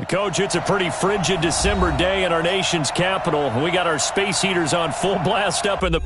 Coach, it's a pretty frigid December day in our nation's capital. We got our space heaters on full blast up in the...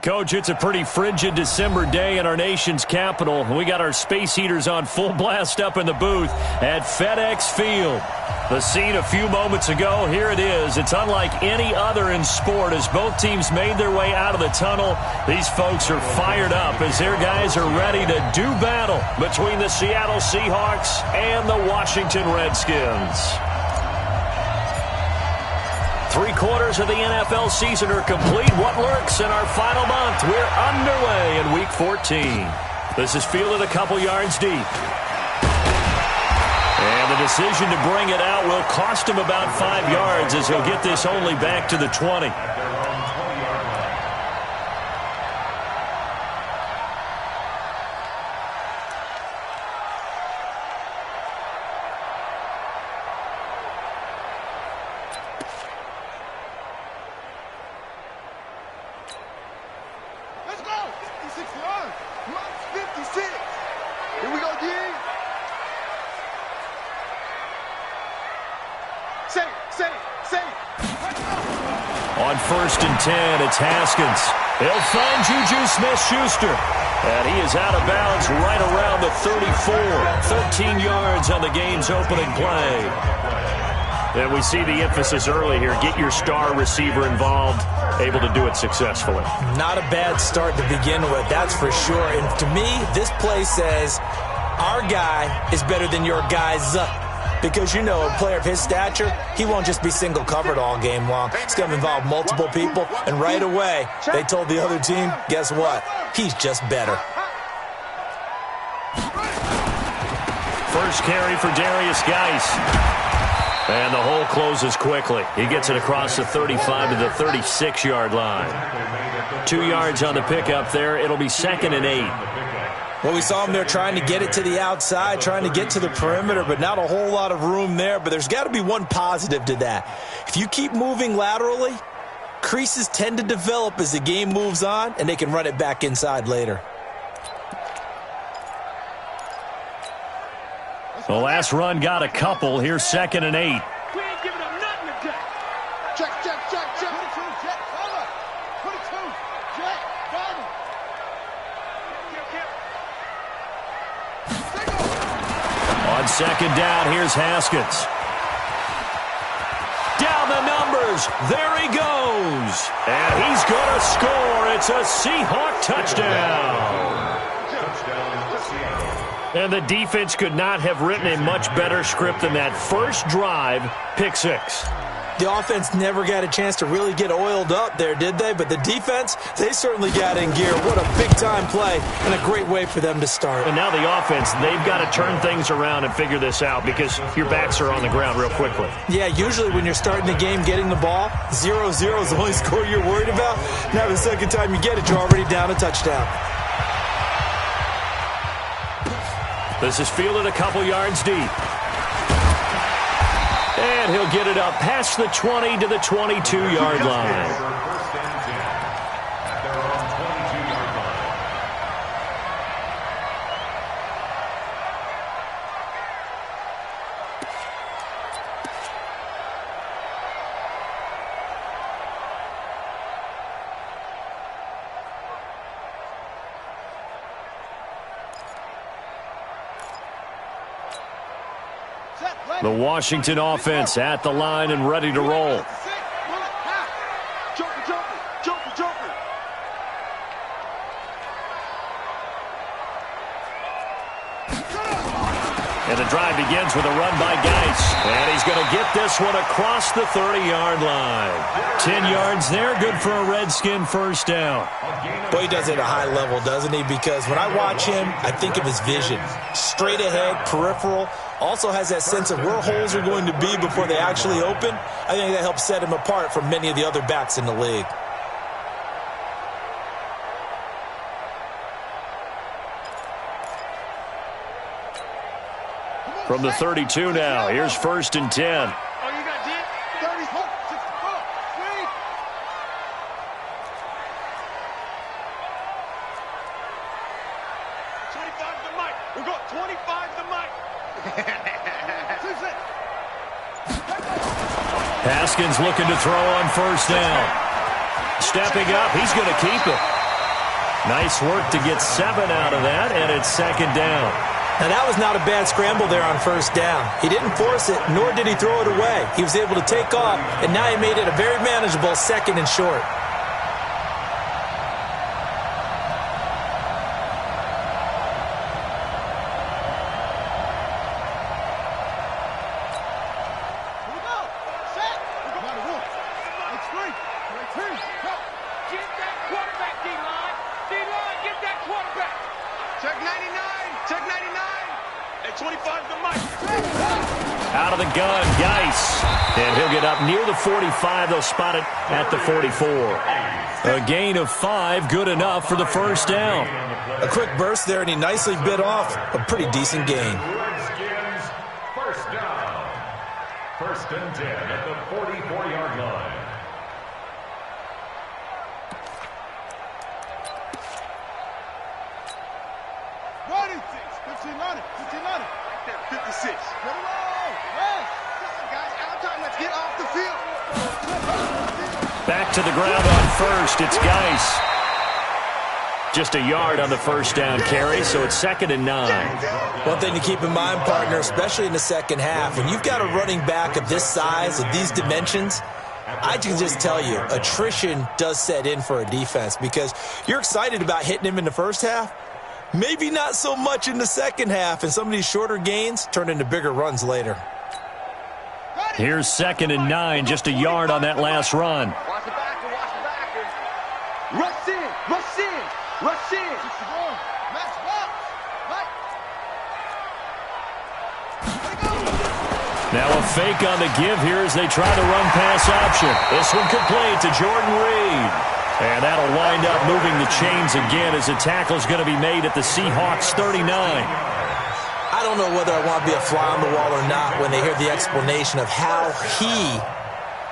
Coach, it's a pretty frigid December day in our nation's capital. We got our space heaters on full blast up in the booth at FedEx Field. The scene a few moments ago, here it is. It's unlike any other in sport as both teams made their way out of the tunnel. These folks are fired up as their guys are ready to do battle between the Seattle Seahawks and the Washington Redskins. 3/4 of the NFL season are complete. What lurks in our final month? We're underway in Week 14. This is fielded a couple yards deep. And the decision to bring it out will cost him about 5 yards as he'll get this only back to the 20. On 1st and 10, it's Haskins. He'll find Juju Smith-Schuster. And he is out of bounds right around the 34. 13 yards on the game's opening play. And we see the emphasis early here. Get your star receiver involved, able to do it successfully. Not a bad start to begin with, that's for sure. And to me, this play says our guy is better than your guy's because, you know, a player of his stature, he won't just be single covered all game long. It's going to involve multiple people, and right away, they told the other team, guess what? He's just better. First carry for Darius Geis. And the hole closes quickly. He gets it across the 35 to the 36-yard line. 2 yards on the pickup there. It'll be 2nd and 8. Well, we saw him there trying to get it to the outside, trying to get to the perimeter, but not a whole lot of room there. But there's got to be one positive to that. If you keep moving laterally, creases tend to develop as the game moves on, and they can run it back inside later. The last run got a couple. Here's 2nd and 8. We ain't giving up nothing today. Check. 22, check, cover. 22, check, cover. On second down. Here's Haskins. Down the numbers. There he goes. And he's going to score. It's a Seahawk touchdown. And the defense could not have written a much better script than that first drive, pick six. The offense never got a chance to really get oiled up there, did they? But the defense, they certainly got in gear. What a big-time play and a great way for them to start. And now the offense, they've got to turn things around and figure this out because your backs are on the ground real quickly. Yeah, usually when you're starting the game getting the ball, 0-0 is the only score you're worried about. Now the second time you get it, you're already down a touchdown. This is fielded a couple yards deep. And he'll get it up past the 20 to the 22-yard line. The Washington offense at the line and ready to roll. And the drive begins with a run by Geis. And he's going to get this one across the 30-yard line. 10 yards there, good for a Redskin first down. Boy, he does it at a high level, doesn't he? Because when I watch him, I think of his vision. Straight ahead, peripheral. Also has that sense of where holes are going to be before they actually open. I think that helps set him apart from many of the other backs in the league. From the 32 now, here's first and 10. Oh, you got 10? 30, 64, sweet. $25 the mic. We got 25 the mic. Haskins looking to throw on first down. Stepping up, he's going to keep it. Nice work to get 7 out of that, and it's second down. Now, that was not a bad scramble there on first down. He didn't force it, nor did he throw it away. He was able to take off, and now he made it a very manageable second and short. Out of the gun, Geis. And he'll get up near the 45. They'll spot it at the 44. A gain of 5, good enough for the first down. A quick burst there, and he nicely bit off a pretty decent gain. First down. First and 10 at the 44-yard line. Running 6, 15 on it, 15 on it. 56. Get along. Yes. Guys, out time. Let's get off the field. Back to the ground on first. It's Geis. Just a yard on the first down carry, so it's second and 9. One thing to keep in mind, partner, especially in the second half, when you've got a running back of this size, of these dimensions, I can just tell you, attrition does set in for a defense because you're excited about hitting him in the first half. Maybe not so much in the second half, and some of these shorter gains turn into bigger runs later. Here's second and 9, just a yard on that last run. Watch the backer, watch the backer. Rush in, rush in, rush in. Max box. Right. Now a fake on the give here as they try the run pass option. This one complete to Jordan Reed. And that'll wind up moving the chains again as the tackle's going to be made at the Seahawks 39. I don't know whether I want to be a fly on the wall or not when they hear the explanation of how he,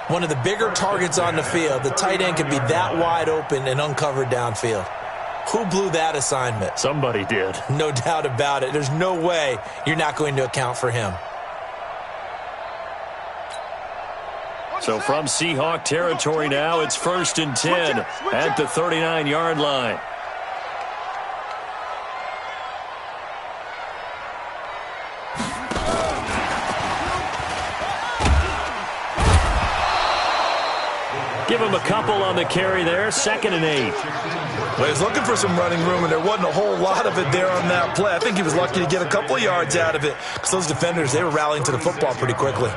one of the bigger targets on the field, the tight end could be that wide open and uncovered downfield. Who blew that assignment? Somebody did. No doubt about it. There's no way you're not going to account for him. So from Seahawk territory now, it's first and 10 at the 39-yard line. Give him a couple on the carry there. 2nd and 8. Well, he was looking for some running room, and there wasn't a whole lot of it there on that play. I think he was lucky to get a couple of yards out of it because those defenders, they were rallying to the football pretty quickly.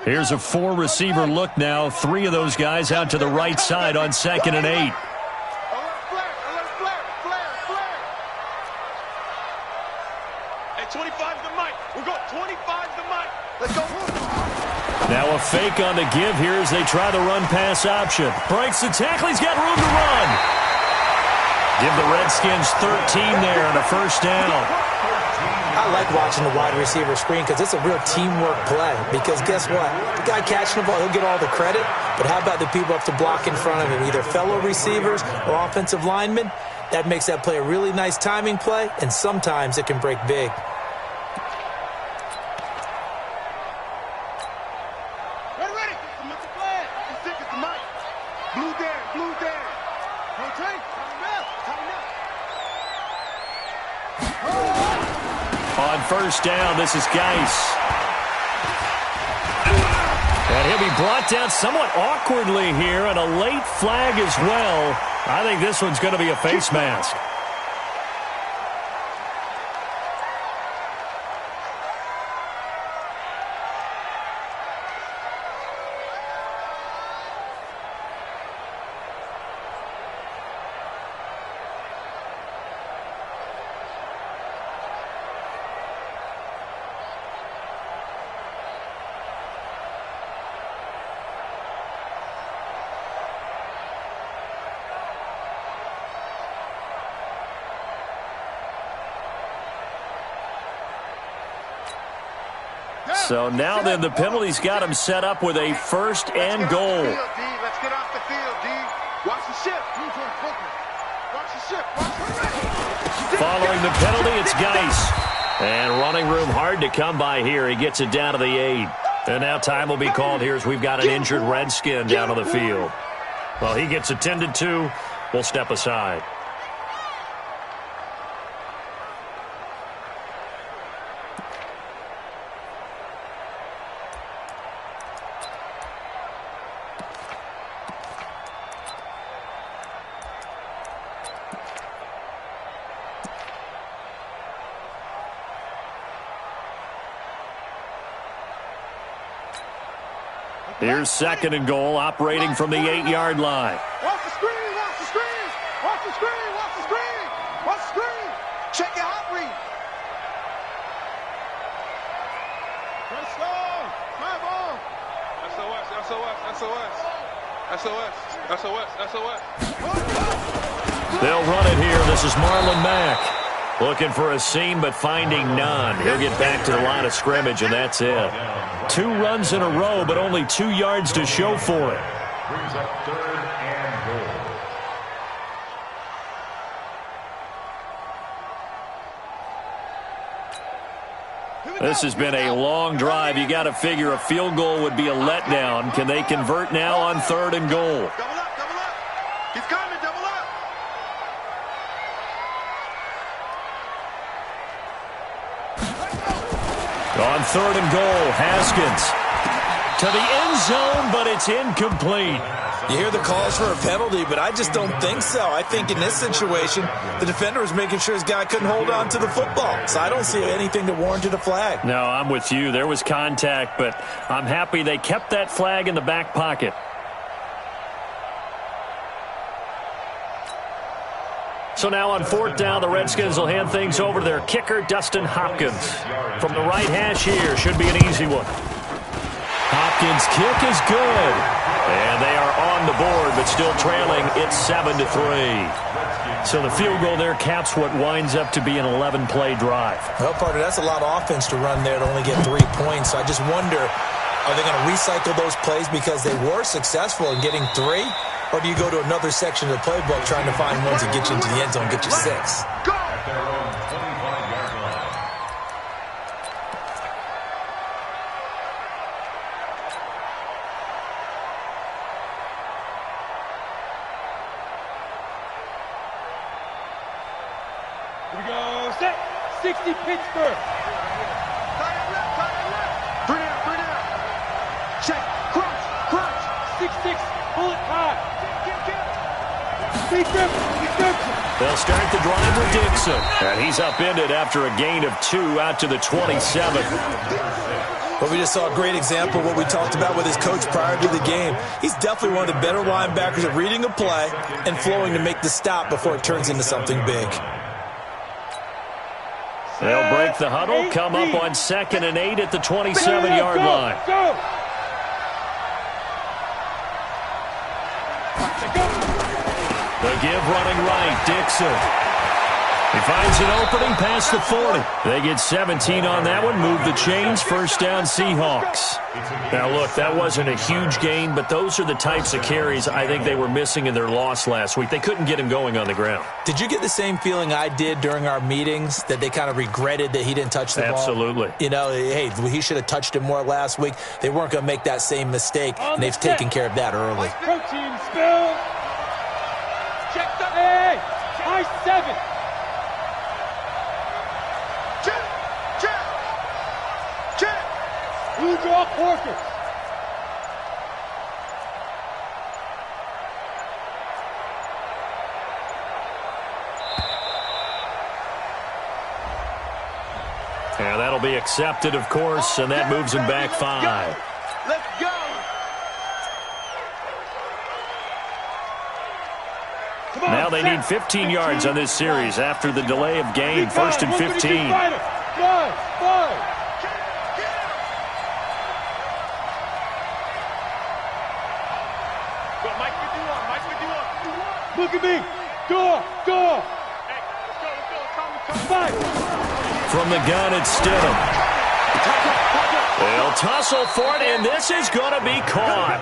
Here's a 4-receiver look now. 3 of those guys out to the right side on 2nd and 8. Now a fake on the give here as they try the run-pass option. Breaks the tackle. He's got room to run. Give the Redskins 13 there and a 1st down. I like watching the wide receiver screen because it's a real teamwork play. Because guess what? The guy catching the ball, he'll get all the credit. But how about the people up to block in front of him, either fellow receivers or offensive linemen? That makes that play a really nice timing play, and sometimes it can break big. On 1st down, this is Geis. And he'll be brought down somewhat awkwardly here, and a late flag as well. I think this one's going to be a face mask. So now then the penalty's got him set up with a 1st and goal. Let's get off the field, D. Watch the ship. Watch the ship. Following the penalty, it's Geis. And running room hard to come by here. He gets it down to the 8. And now time will be called here as we've got an injured Redskin down on the field. Well, he gets attended to. We'll step aside. Here's 2nd and goal, operating from the 8-yard line. Watch the screen, watch the screen, watch the screen, watch the screen, watch the screen. Check your hot read. Let's go. Fly ball. SOS. They'll run it here. This is Marlon Mack. Looking for a seam, but finding none. He'll get back to the line of scrimmage, and that's it. 2 runs in a row, but only 2 yards to show for it. Brings up 3rd and goal. This has been a long drive. You got to figure a field goal would be a letdown. Can they convert now on 3rd and goal? Double up, double up. He's coming, double up. On 3rd and goal, Haskins to the end zone, but it's incomplete. You hear the calls for a penalty, but I just don't think so. I think in this situation, the defender was making sure his guy couldn't hold on to the football. So I don't see anything that warranted a flag. No, I'm with you. There was contact, but I'm happy they kept that flag in the back pocket. So now on 4th down, the Redskins will hand things over to their kicker, Dustin Hopkins. From the right hash here, should be an easy one. Hopkins' kick is good. And they are on the board, but still trailing. It's 7-3. So the field goal there caps what winds up to be an 11-play drive. Well, partner, that's a lot of offense to run there to only get 3 points. So I just wonder, are they going to recycle those plays because they were successful in getting 3? Or do you go to another section of the playbook trying to find ones that get you into the end zone and get you 6? Go! At their own 25-yard line. Here we go. 60 Pittsburgh. Bring it out. Check. Crunch. 6-6 bullet high. They'll start the drive with Dixon. And he's upended after a gain of 2 out to the 27. But we just saw a great example of what we talked about with his coach prior to the game. He's definitely one of the better linebackers at reading a play and flowing to make the stop before it turns into something big. They'll break the huddle, come up on 2nd and 8 at the 27-yard line. Go. The give running right, Dixon. He finds an opening past the 40. They get 17 on that one, move the chains, first down Seahawks. Now look, that wasn't a huge gain, but those are the types of carries I think they were missing in their loss last week. They couldn't get him going on the ground. Did you get the same feeling I did during our meetings, that they kind of regretted that he didn't touch the ball? Absolutely. You know, hey, he should have touched it more last week. They weren't going to make that same mistake, and they've taken care of that early. Protein spill. Check the A. High 7. Check. Blue draw Porkers. And that'll be accepted, of course, and that moves him back 5. Let's go. Now they need 15 yards on this series after the delay of game. 1st and 15. Five. Mike 51. Look at me. Door. Hey, let's go. Come. 5. From the gun, it's Stidham. They'll tussle for it, and this is going to be caught.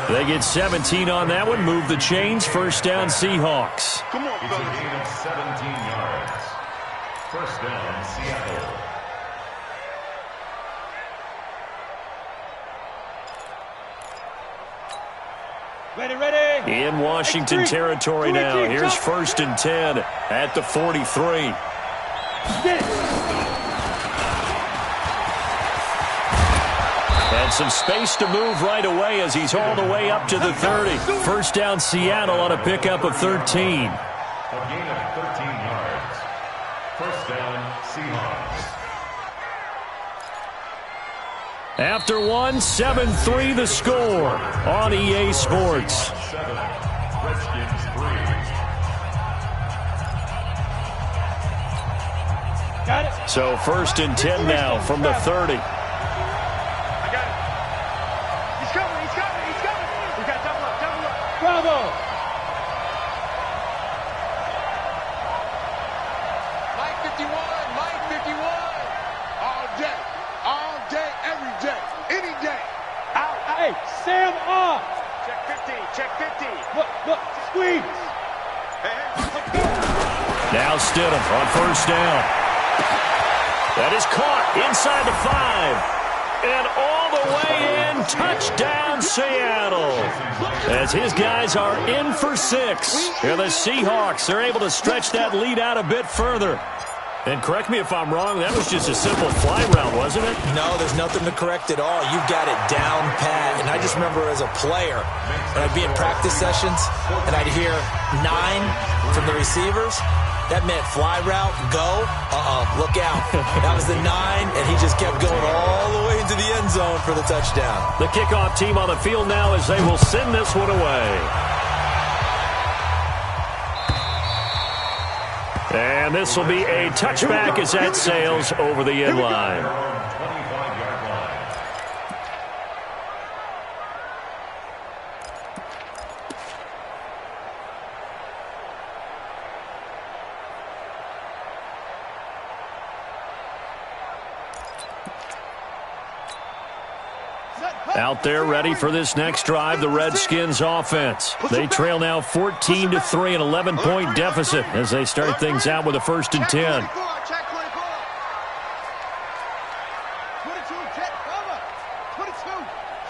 They get 17 on that one, move the chains, first down Seahawks. Come on, It's a fellas. gain of 17 yards. First down, Seattle. Ready. In Washington territory now. Here's 1st and 10 at the 43. And some space to move right away as he's hauled away up to the 30. First down Seattle on a pickup of 13. A gain of 13 yards. First down, Seahawks. After 7-3 the score on EA Sports. 7. Redskins 3. Got it. So 1st and 10 now from the 30. I got it. He's coming. We got double up. Bravo. Mike 51. All day, every day, any day. Out. Hey, Sam off. Check 50. Look, squeeze. Hey. Now Stidham on first down. That is caught inside the 5. And all the way in, touchdown Seattle. As his guys are in for 6. And the Seahawks are able to stretch that lead out a bit further. And correct me if I'm wrong, that was just a simple fly route, wasn't it? No, there's nothing to correct at all. You've got it down pat. And I just remember as a player, when I'd be in practice sessions, and I'd hear 9 from the receivers. That meant fly route, go, look out. That was the 9, and he just kept going all the way into the end zone for the touchdown. The kickoff team on the field now as they will send this one away. And this will be a touchback as that sails over the end line. 25-yard line. Out there ready for this next drive, the Redskins offense. They trail now 14-3, an 11-point deficit as they start things out with a 1st and 10. Check 24. 22, check, bomber. 22,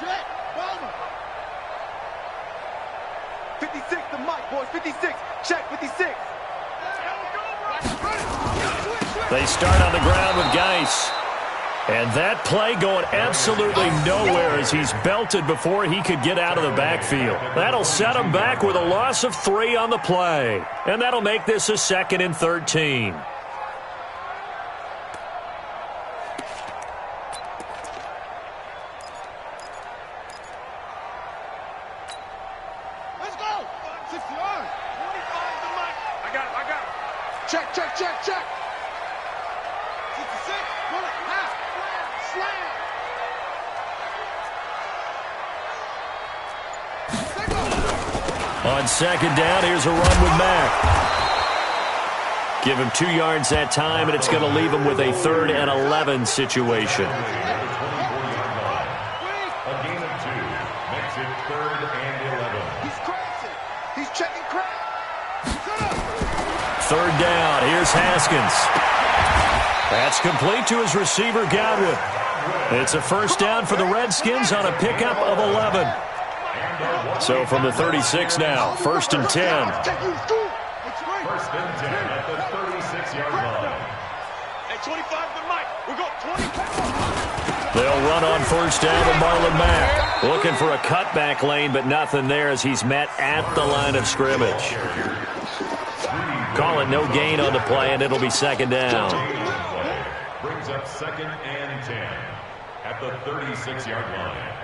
check, bomber. 56, the mic, boys. 56, check, 56. They start on the ground with Geis. And that play going absolutely nowhere as he's belted before he could get out of the backfield. That'll set him back with a loss of 3 on the play. And that'll make this a 2nd and 13. Let's go. 60 yards. 25 to Mike. I got it. Check. 66. Pull it. Half. Slam. On 2nd down, here's a run with Mack. Give him 2 yards that time, and it's going to leave him with a 3rd and 11 situation. A gain of 2 makes it 3rd and 11. He's crashing. He's checking crash. 3rd down, here's Haskins. That's complete to his receiver, Godwin. It's a 1st down for the Redskins on a pickup of 11. So from the 36 now, 1st and 10. 1st and 10 at the 36-yard line. Hey, 25 to Mike. We go 25. They'll run on 1st down with Marlon Mack. Looking for a cutback lane, but nothing there as he's met at the line of scrimmage. Call it no gain on the play, and it'll be 2nd down. Brings up 2nd and 10 at the 36-yard line.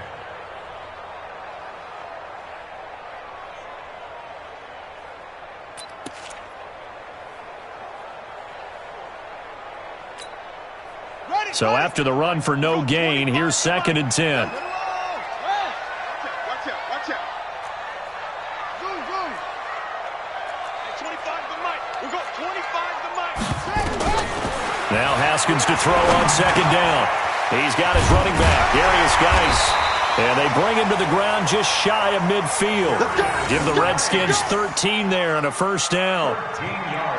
So after the run for no gain, here's 2nd and 10. Watch out. Zoom. Hey, 25 to Mike. We go 25 to Mike. Now Haskins to throw on 2nd down. He's got his running back, Darius Geis. And they bring him to the ground just shy of midfield. Give the Redskins 13 there on a 1st down.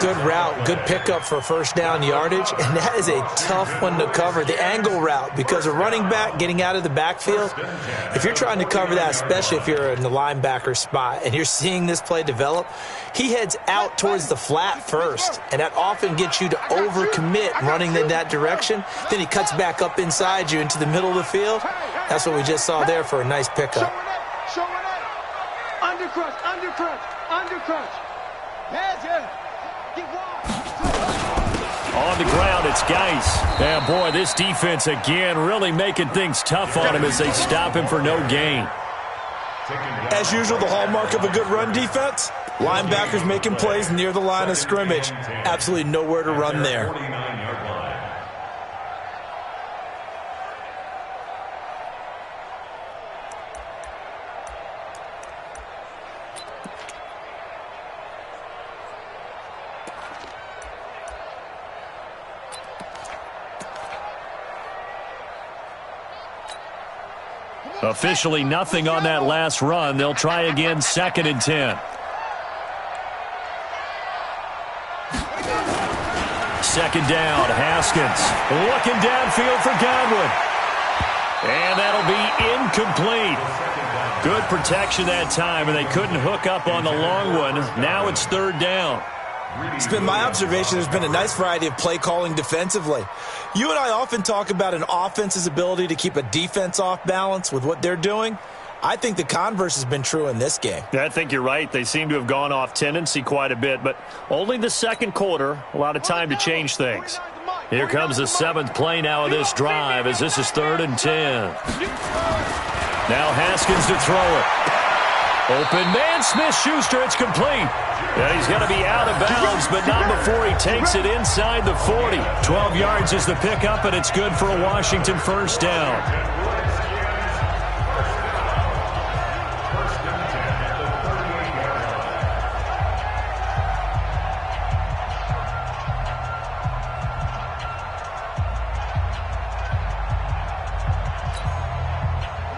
Good route, good pickup for 1st down yardage, and that is a tough one to cover, the angle route, because a running back getting out of the backfield, if you're trying to cover that, especially if you're in the linebacker spot and you're seeing this play develop, he heads out towards the flat first, and that often gets you to overcommit running in that direction. Then he cuts back up inside you into the middle of the field. That's what we just saw there for a nice pickup. Showing up. Undercrush. Heads in. Get wide. On the ground, it's Geis. And boy, this defense again really making things tough on him as they stop him for no gain. As usual, the hallmark of a good run defense, linebackers making plays near the line of scrimmage. Absolutely nowhere to run there. Officially nothing on that last run. They'll try again 2nd and 10. 2nd down, Haskins looking downfield for Godwin. And that'll be incomplete. Good protection that time, and they couldn't hook up on the long one. Now it's 3rd down. It's been my observation there's been a nice variety of play calling defensively. You and I often talk about an offense's ability to keep a defense off balance with what they're doing. I think the converse has been true in this game. Yeah, I think you're right. They seem to have gone off tendency quite a bit, but only the 2nd quarter, a lot of time to change things. Here comes the 7th play now of this drive as this is 3rd and 10. Now Haskins to throw it. Open man, Smith-Schuster, it's complete. Yeah, he's going to be out of bounds, but not before he takes it inside the 40. 12 yards is the pickup, and it's good for a Washington 1st down.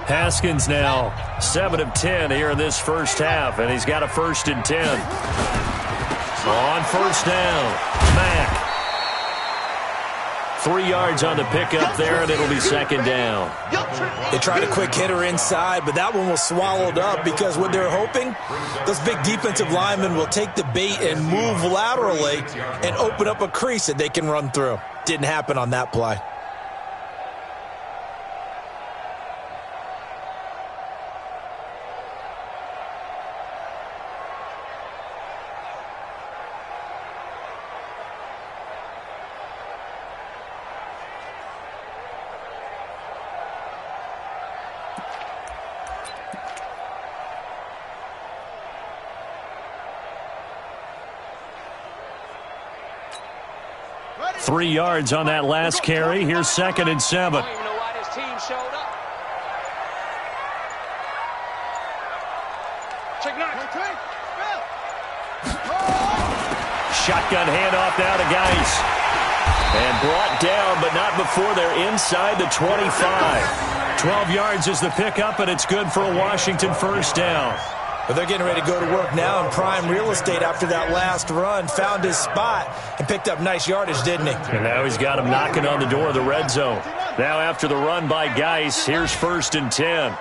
Haskins now 7 of 10 here in this 1st half, and he's got a 1st and 10. On 1st down, Mack 3 yards on the pickup there, and it'll be second down. They tried a quick hitter inside, but that one was swallowed up because what they're hoping, those big defensive linemen will take the bait and move laterally and open up a crease that they can run through. Didn't happen on that play. Three yards on that last carry. Here's 2nd and 7. I don't even know why this team showed up. Check 9. Shotgun handoff now to Geis. And brought down, but not before they're inside the 25. 12 yards is the pickup, and it's good for a Washington first down. But they're getting ready to go to work now in prime real estate after that last run. Found his spot and picked up nice yardage, didn't he? And now he's got him knocking on the door of the red zone. Now after the run by Geis, here's 1st and 10.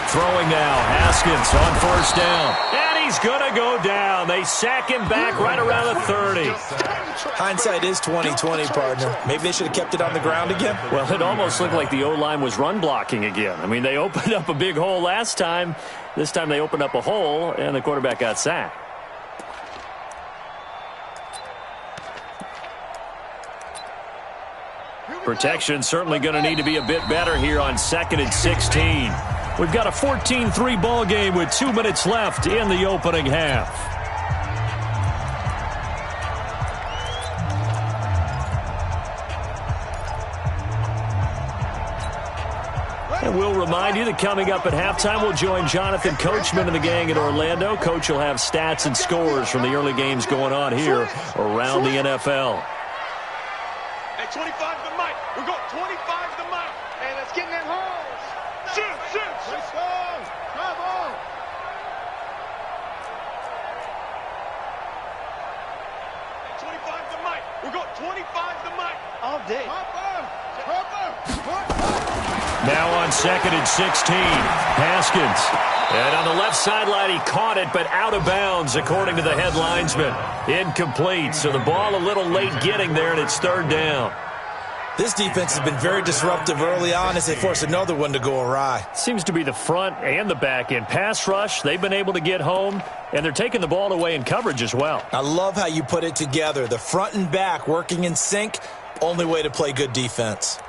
Throwing now, Haskins on 1st down. And he's going to go down. They sack him back right around the 30. Hindsight is 20/20, partner. Maybe they should have kept it on the ground again. Well, it almost looked like the O-line was run blocking again. I mean, they opened up a big hole last time. This time they opened up a hole, and the quarterback got sacked. Protection certainly going to need to be a bit better here on 2nd and 16. We've got a 14-3 ball game with 2 minutes left in the opening half. And we'll remind you that coming up at halftime, we'll join Jonathan Coachman and the gang in Orlando. Coach will have stats and scores from the early games going on here around the NFL. Hey, 25 to the mic. We go 25 to the mic. Hey, let's get in that hole. Shoot. Let's go. Come on. Hey, 25 to the mic. We go 25 to the mic. All day. Now on 2nd and 16, Haskins. And on the left sideline, he caught it, but out of bounds, according to the head linesman. Incomplete, so the ball a little late getting there, and it's 3rd down. This defense has been very disruptive early on as they force another one to go awry. Seems to be the front and the back end. Pass rush, they've been able to get home, and they're taking the ball away in coverage as well. I love how you put it together. The front and back working in sync, only way to play good defense.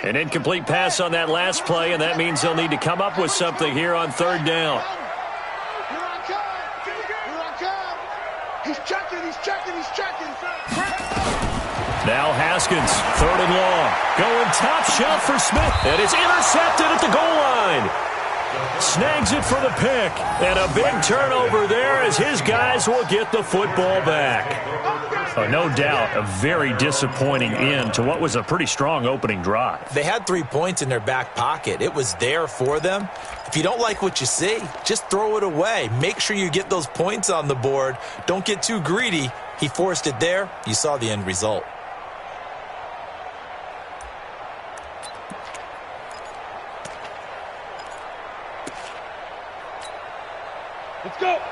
An incomplete pass on that last play, and that means they'll need to come up with something here on 3rd down. He's checking. Now Haskins, 3rd and long. Going top shelf for Smith, and it's intercepted at the goal line. Snags it for the pick, and a big turnover there as his guys will get the football back. No doubt a very disappointing end to what was a pretty strong opening drive. They had 3 points in their back pocket. It was there for them. If you don't like what you see, just throw it away. Make sure you get those points on the board. Don't get too greedy. He forced it there. You saw the end result.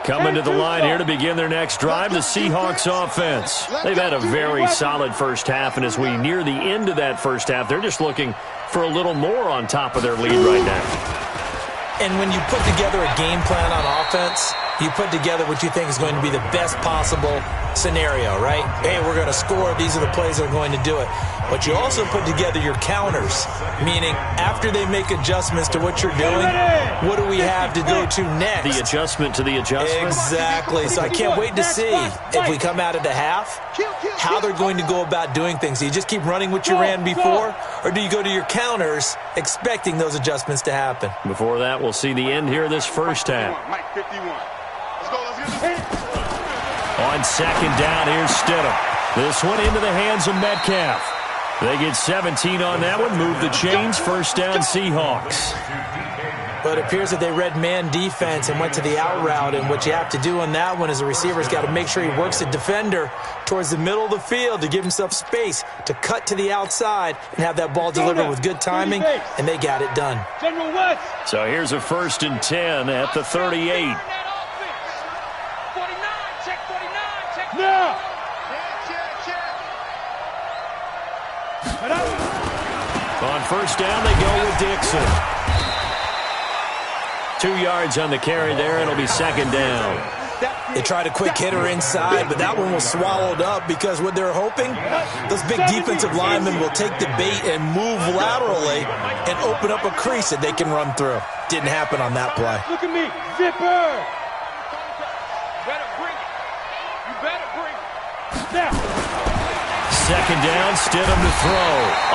Coming to the line here to begin their next drive, the Seahawks offense. They've had a very solid first half, and as we near the end of that first half, they're just looking for a little more on top of their lead right now. And when you put together a game plan on offense, you put together what you think is going to be the best possible scenario, right? Hey, we're going to score. These are the plays that are going to do it. But you also put together your counters, meaning after they make adjustments to what you're doing, what do we have to go to next? The adjustment to the adjustment. Exactly. So I can't wait to see if we come out at the half, how they're going to go about doing things. Do you just keep running what you ran before, or do you go to your counters expecting those adjustments to happen? Before that, we'll see the end here of this first half. Mike 51. Let's go. On 2nd down, here's Stidham. This one into the hands of Metcalf. They get 17 on that one. Move the chains. First down, Seahawks. But it appears that they read man defense and went to the out route, and what you have to do on that one is the receiver's got to make sure he works the defender towards the middle of the field to give himself space to cut to the outside and have that ball delivered with good timing, and they got it done. General West. So here's a 1st and 10 at the 38. 49, check 49, check. Now. On 1st down, they go with Dixon. 2 yards on the carry there. It'll be 2nd down. They tried a quick hitter inside, but that one was swallowed up because what they're hoping, those big defensive linemen will take the bait and move laterally and open up a crease that they can run through. Didn't happen on that play. Look at me. Zipper. You better bring it. You better bring it. Now. 2nd down, Stidham to throw.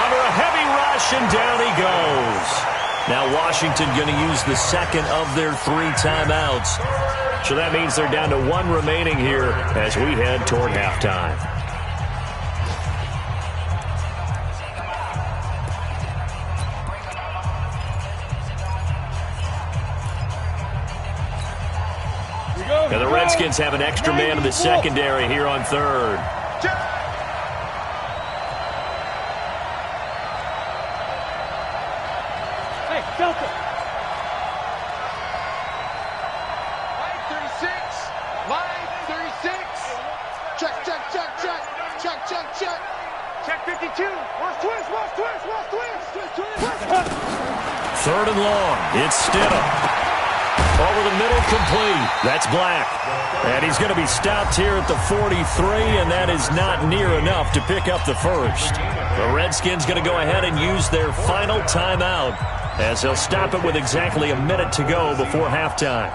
Under a heavy rush, and down he goes. Now Washington going to use the 2nd of their 3 timeouts. So that means they're down to 1 remaining here as we head toward halftime. Now the Redskins have an extra man in the secondary here on 3rd. Hey, Delta. Line 36. Line 36. Check, check, check, check. Check, check, check. Check 52. Where's twist? Where's twist? Where's twist? Twist, twist. 3rd and long. It's Stidham. Over the middle, complete. That's Black. And he's going to be stopped here at the 43, and that is not near enough to pick up the 1st. The Redskins going to go ahead and use their final timeout as they'll stop it with exactly a minute to go before halftime.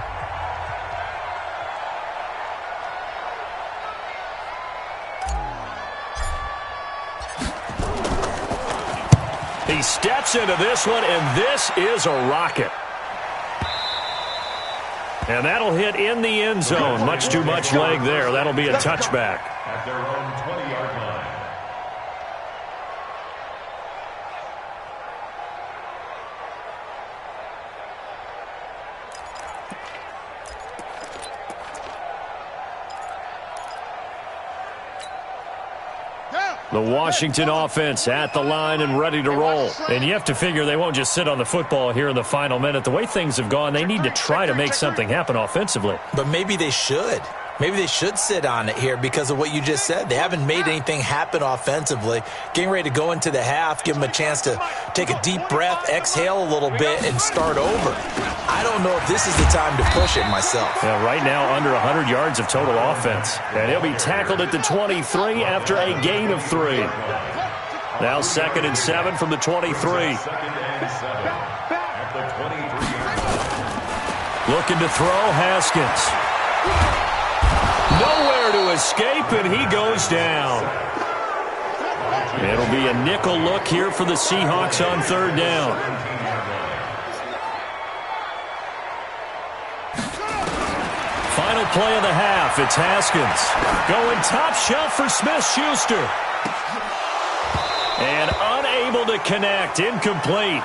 He steps into this one, and this is a rocket. And that'll hit in the end zone. Much too much leg there. That'll be a touchback. At their own 20-yard line. The Washington offense at the line and ready to roll. And you have to figure they won't just sit on the football here in the final minute. The way things have gone, they need to try to make something happen offensively. But maybe they should. Maybe they should sit on it here because of what you just said. They haven't made anything happen offensively. Getting ready to go into the half, give them a chance to take a deep breath, exhale a little bit, and start over. I don't know if this is the time to push it myself. Yeah, right now under 100 yards of total offense. And he'll be tackled at the 23 after a gain of 3. Now 2nd and 7 from the 23. 2nd and 7 at the 23-yard line. Looking to throw, Haskins. Nowhere to escape, and he goes down. It'll be a nickel look here for the Seahawks on 3rd down. Final play of the half. It's Haskins going top shelf for Smith-Schuster. And unable to connect. Incomplete.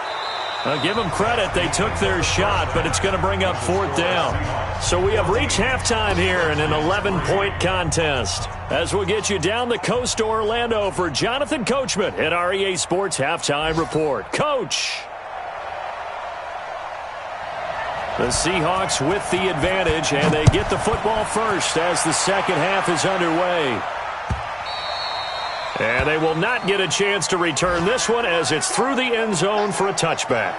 I'll give them credit. They took their shot, but it's going to bring up 4th down. So we have reached halftime here in an 11-point contest. As we'll get you down the coast to Orlando for Jonathan Coachman at REA Sports Halftime Report. Coach! The Seahawks with the advantage, and they get the football first as the second half is underway. And they will not get a chance to return this one as it's through the end zone for a touchback.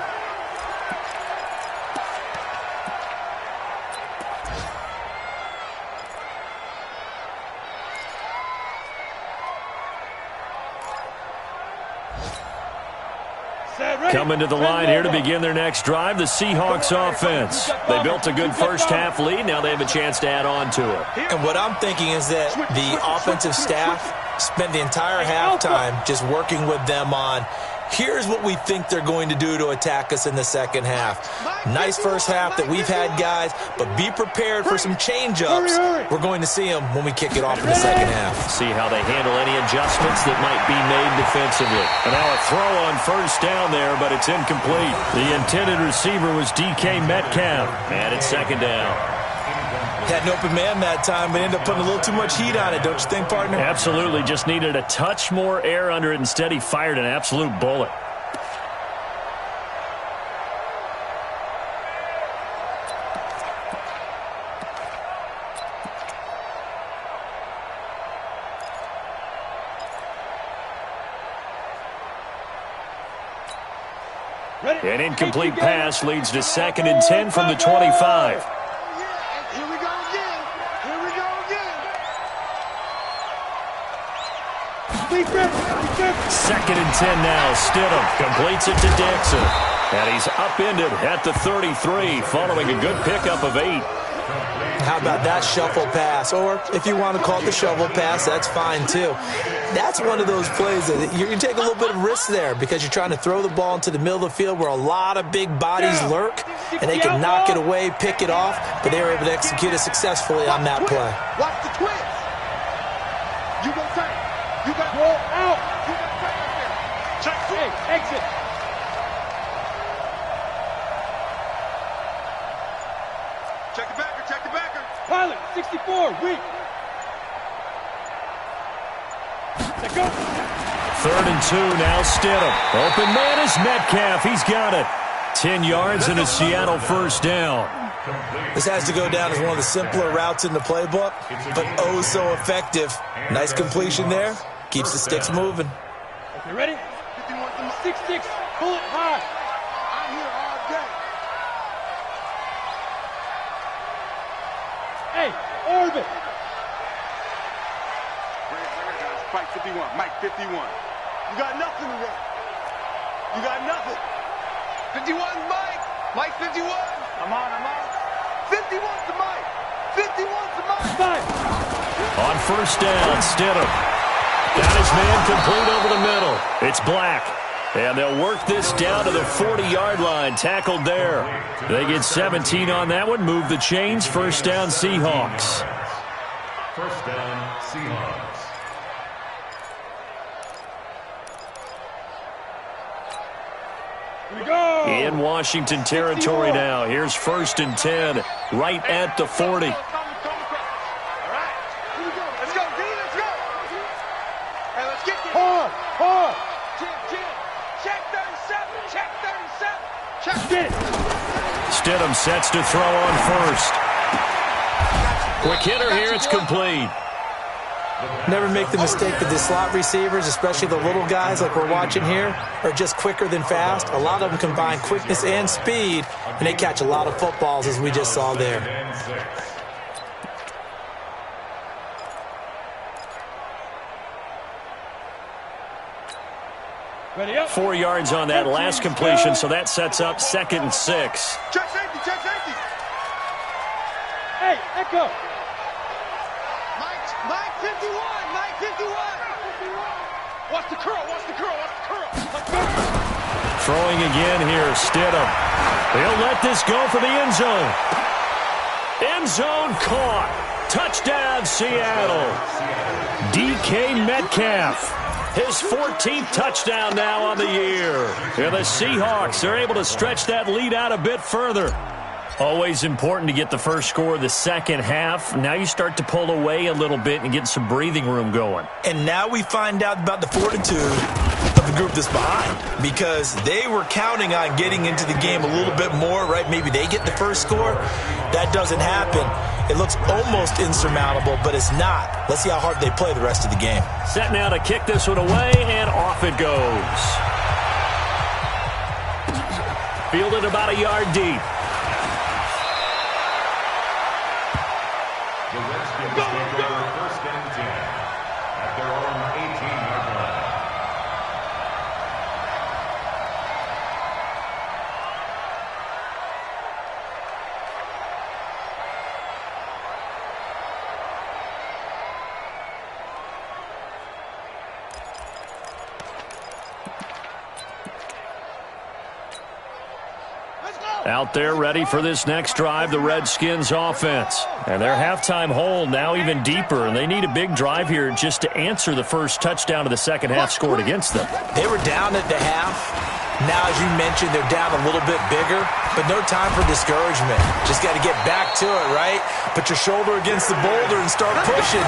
Coming to the line here to begin their next drive, the Seahawks offense. They built a good first half lead. Now they have a chance to add on to it. And what I'm thinking is that the offensive staff spent the entire halftime just working with them on Here's what we think they're going to do to attack us in the second half. Nice first half that we've had, guys, but be prepared for some change-ups. We're going to see them when we kick it off in the second half. See how they handle any adjustments that might be made defensively. And now a throw on first down there, but it's incomplete. The intended receiver was DK Metcalf, and it's second down. Had an open man that time, but ended up putting a little too much heat on it, don't you think, partner? Absolutely. Just needed a touch more air under it. Instead, he fired an absolute bullet. An incomplete pass leads to 2nd and 10 from the 25. Here we go again. Here we go again. 2nd and 10 now. Stidham completes it to Dixon. And he's upended at the 33 following a good pickup of 8. How about that shuffle pass? Or if you want to call it the shovel pass, that's fine too. That's one of those plays that you take a little bit of risk there because you're trying to throw the ball into the middle of the field where a lot of big bodies lurk, and they can knock it away, pick it off, but they were able to execute it successfully on that play. Watch the twist. You go tight. You got roll out. You got tight right there. Check. Hey, exit. Check the backer. Check the backer. Pilot, 64, weak. Let go. 3rd and 2 now. Stidham. Open man is Metcalf. He's got it. 10 yards and a Seattle first down. This has to go down as one of the simpler routes in the playbook, but oh so effective. Nice completion there. Keeps the sticks moving. Okay, ready? 6-6, pull it high. I'm here all day. Hey, orbit. Mike 51. Mike 51. You got nothing to run. You got nothing. 51, Mike. Mike 51. I'm on. 51's to Mike. 51's to Mike. Five. On first down, Stidham. Got his man complete over the middle. It's Black. And they'll work this down to the 40-yard line. Tackled there. They get 17 on that one. Move the chains. First down, Seahawks. First down, Seahawks. Here we go. In Washington territory now. Here's 1st and 10. Right at the 40. All right. Here we go. Let's go, D. Let's go. Hey, let's get this. Hard. Jim. Check 37. Check 37. Check. Get it. Stidham sets to throw on first. Quick hitter here. It's complete. Never make the mistake that the slot receivers, especially the little guys like we're watching here, are just quicker than fast. A lot of them combine quickness and speed, and they catch a lot of footballs, as we just saw there. Ready up. 4 yards on that last completion, so that sets up 2nd and 6. Check safety. Check safety. Hey, echo. Mike 51. Mike 51. Watch the curl. Watch the curl. Watch the curl. Throwing again here, Stidham. He'll let this go for the end zone. End zone caught. Touchdown, Seattle. DK Metcalf. His 14th touchdown now on the year. And the Seahawks are able to stretch that lead out a bit further. Always important to get the first score of the second half. Now you start to pull away a little bit and get some breathing room going. And now we find out about the fortitude of the group that's behind, because they were counting on getting into the game a little bit more, right? Maybe they get the first score. That doesn't happen. It looks almost insurmountable, but it's not. Let's see how hard they play the rest of the game. Set now to kick this one away, and off it goes. Fielded about a yard deep. The Redskins take over 1st and 10 at their own 18-yard line. Out there ready for this next drive, the Redskins offense. And their halftime hole now even deeper, and they need a big drive here just to answer the first touchdown of the second half scored against them. They were down at the half. Now, as you mentioned, they're down a little bit bigger, but no time for discouragement. Just got to get back to it, right? Put your shoulder against the boulder and start pushing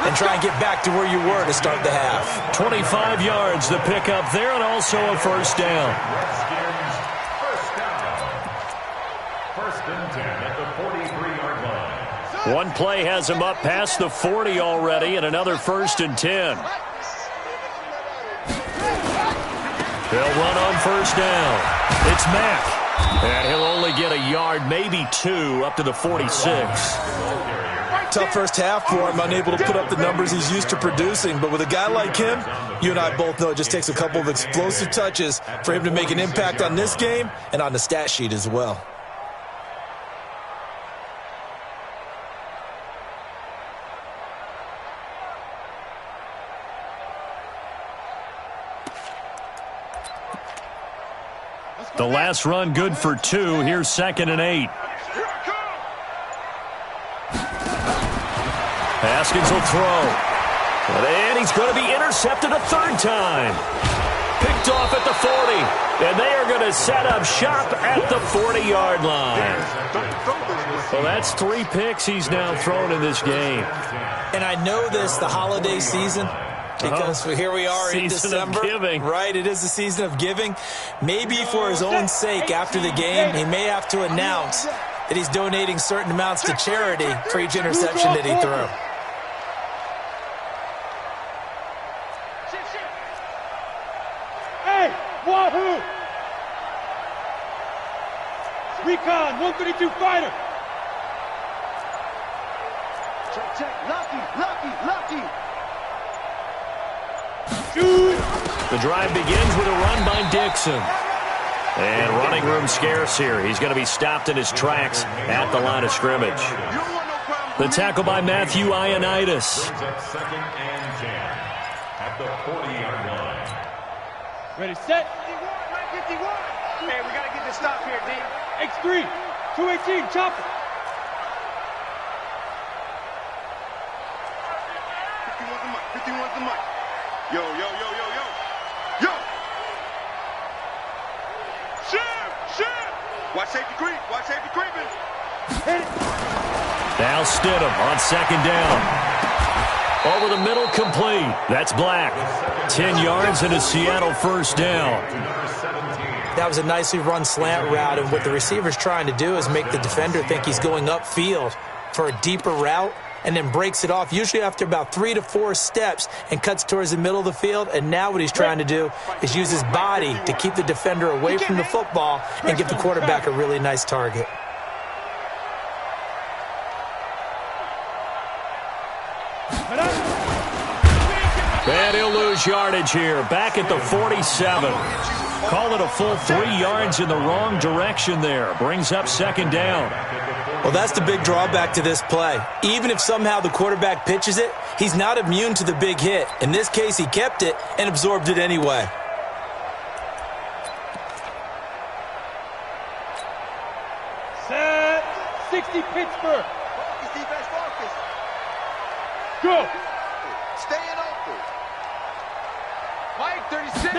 and try and get back to where you were to start the half. 25 yards, the pickup there, and also a first down. Redskins, first down. First and 10 at the 43-yard line. One play has him up past the 40 already, and another first and 10. They'll run on first down. It's Mack. And he'll only get a yard, maybe two, up to the 46. Tough first half for him, unable to put up the numbers he's used to producing. But with a guy like him, you and I both know it just takes a couple of explosive touches for him to make an impact on this game and on the stat sheet as well. The last run good for two. Here's 2nd and 8. Haskins will throw. And he's going to be intercepted a third time. Picked off at the 40. And they are going to set up shop at the 40-yard line. Well, that's 3 picks he's now thrown in this game. And I know this, the holiday season, because here we are in December. Giving. Right, it is the season of giving. Maybe for his own sake after the game, he may have to announce that he's donating certain amounts to charity for each interception that he threw. Hey, Wahoo! Recon, 132 fighter. Check. Lucky. The drive begins with a run by Dixon. And running room scarce here. He's going to be stopped in his tracks at the line of scrimmage. The tackle by Matthew Ioannidis. Brings up 2nd and 10 at the 40-yard line. Ready, set. 51. Man, we got to get this stop here, D. X3, 218, chopper. 51's the mic. Yo. Shit. Watch safety creeping. Now Stidham on 2nd down. Over the middle, complete. That's Black. 10 yards and a Seattle first down. That was a nicely run slant route, and what the receiver's trying to do is make the defender think he's going upfield for a deeper route, and then breaks it off, usually after about 3 to 4 steps, and cuts towards the middle of the field. And now what he's trying to do is use his body to keep the defender away from the football and give the quarterback a really nice target. And he'll lose yardage here. Back at the 47. Call it a full 3 yards in the wrong direction there. Brings up 2nd down. Well, that's the big drawback to this play. Even if somehow the quarterback pitches it, he's not immune to the big hit. In this case, he kept it and absorbed it anyway. Set. 60 Pittsburgh. Focus, defense, focus. Go. Staying open. Mike, 36.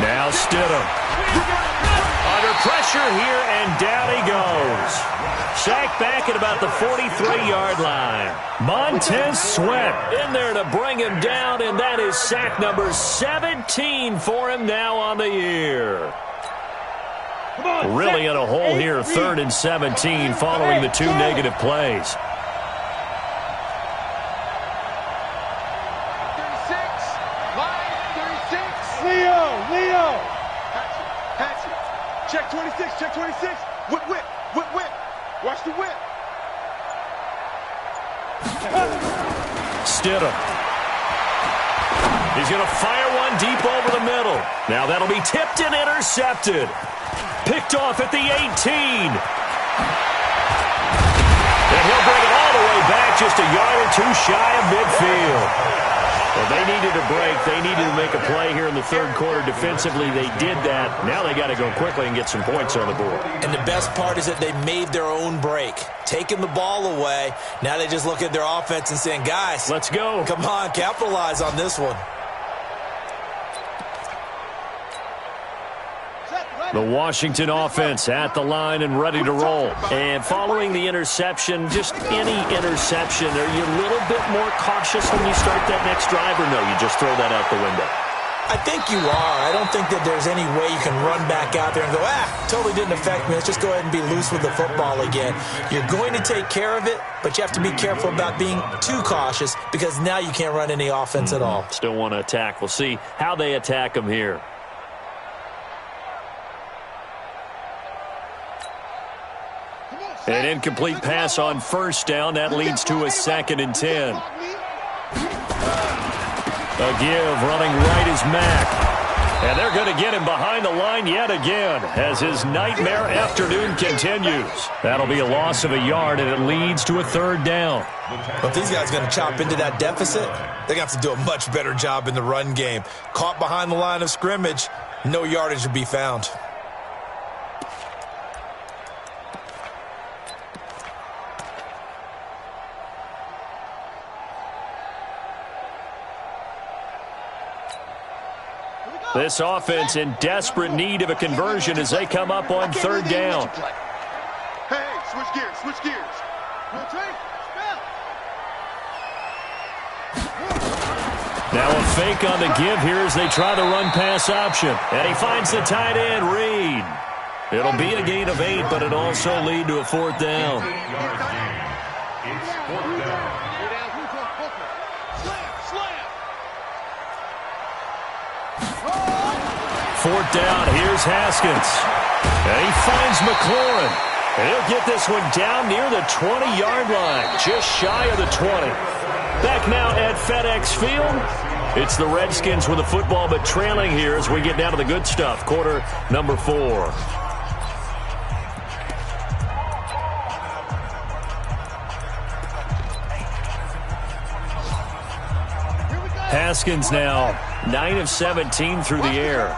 Now Stidham. Under pressure here, and down he goes. Sacked back at about the 43-yard line. Montez Sweat in there to bring him down, and that is sack number 17 for him now on the year. Really in a hole here, 3rd and 17 following the 2 negative plays. 36. Leo. Patsy. Check 26. Whip. Watch the whip. Stidham. He's going to fire one deep over the middle. Now that'll be tipped and intercepted. Picked off at the 18. And he'll bring it all the way back, just a yard or two shy of midfield. Well, they needed a break. They needed to make a play here in the third quarter defensively. They did that. Now they got to go quickly and get some points on the board. And the best part is that they made their own break, taking the ball away. Now they just look at their offense and saying, guys, let's go. Come on, capitalize on this one. The Washington offense at the line and ready to roll. And following the interception, just any interception, are you a little bit more cautious when you start that next drive, or no, you just throw that out the window? I think you are. I don't think that there's any way you can run back out there and go, totally didn't affect me. Let's just go ahead and be loose with the football again. You're going to take care of it, but you have to be careful about being too cautious because now you can't run any offense at all. Still want to attack. We'll see how they attack them here. An incomplete pass on first down. That leads to a 2nd and 10. A give running right is Mack. And they're going to get him behind the line yet again as his nightmare afternoon continues. That'll be a loss of a yard, and it leads to a 3rd down. But if these guys are going to chop into that deficit, they're going to have to do a much better job in the run game. Caught behind the line of scrimmage, no yardage to be found. This offense in desperate need of a conversion as they come up on 3rd down. Hey, switch gears, switch gears. Now a fake on the give here as they try the run-pass option. And he finds the tight end, Reed. It'll be a gain of 8, but it'll also lead to a 4th down. It's 4th down. 4th down, here's Haskins. And he finds McLaurin. And he'll get this one down near the 20-yard line, just shy of the 20. Back now at FedEx Field. It's the Redskins with the football, but trailing here as we get down to the good stuff. Quarter number 4. Haskins now 9 of 17 through the air.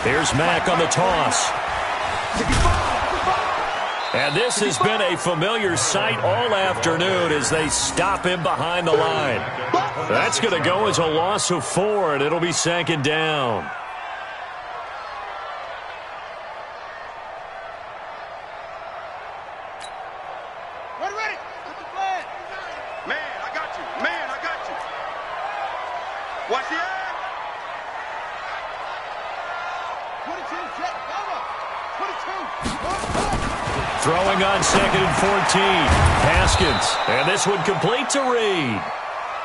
Here's Mack on the toss. And this has been a familiar sight all afternoon as they stop him behind the line. That's going to go as a loss of 4, and it'll be 2nd down. Ready. Man, I got you. Watch the eye. Throwing on 2nd and 14. Haskins. And this one complete to Reed.